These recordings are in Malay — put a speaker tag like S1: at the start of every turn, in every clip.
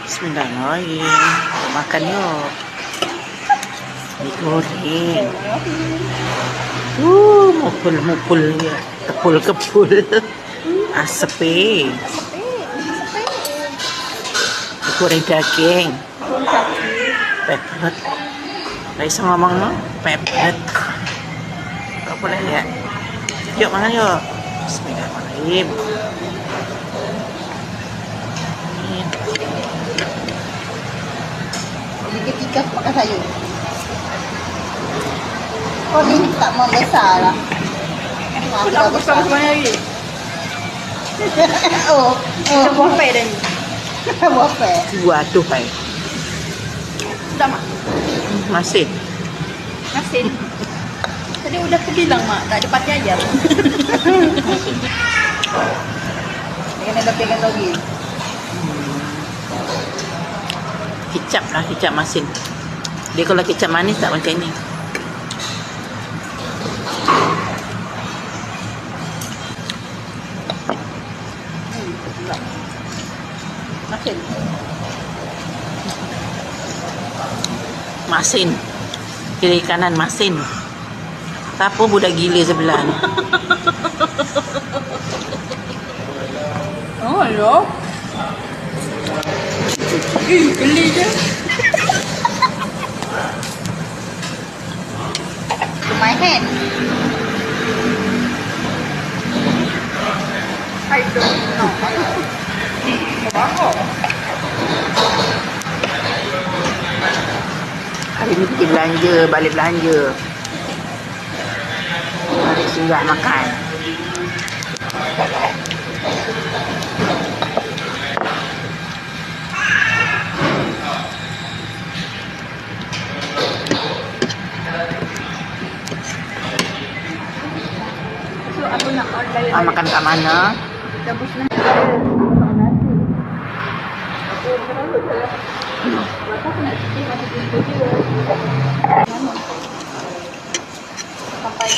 S1: Bismillahirrahmanirrahim. Makan yuk. Digoreng. Mupul ya. Kepul. Asap. Goreng daging. Pepet. Bisa ngomong no? Pepet. Kau boleh lihat. Yuk makan yuk. Bismillahirrahmanirrahim.
S2: Sedikit ikan makan sayur. Kau ni tak membesar lah.
S3: Aku nak besar semuanya lagi.
S2: Kita
S3: buah pay dah ni.
S2: Buah pay.
S1: Waduh, hai.
S3: Sudah mak.
S1: Masih.
S3: Tadi udah bilang mak, tak ada pati ajar.
S2: Dia kena lebihkan lagi.
S1: Kicap lah, kicap masin. Dia kalau kicap manis tak macam ni.
S2: Masin.
S1: Masin. Kiri kanan masin. Siapa budak gila sebelah ni?
S3: Oh, ya. Geli je.
S2: To my hand.
S3: I don't know.
S1: Hari ni pergi belanja, balik belanja. Balik singgah makan.
S3: So, aku nak order
S1: Makan kat mana?
S3: Dabus nasi. Makan nasi. Aku nak sikit nasi jumpa dia. Sampai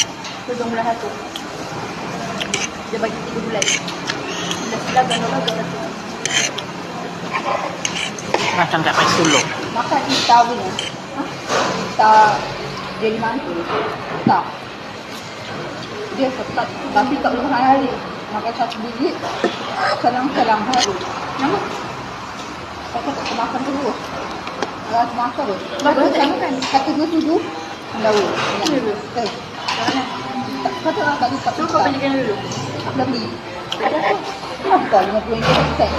S3: hujung bulan 1. Dia bagi 3 bulan. Dah silakan orang tu.
S1: Macam kat Pai Sulong.
S2: Makan ita punya. Ita jadi mantu. Tak. Dia tetap tapi tak boleh makan hari. Makan satu biji. Selang-selang hari.
S3: Nama?
S2: Kata tak makan terus. Kalau makan tu.
S3: Bagus tak makan?
S2: Kata dua tujuh. Lalu.
S3: Ya.
S2: Kata orang tak lupa.
S3: So, kau belikan dulu.
S2: Tak beli. Kenapa? 50 ringgit set.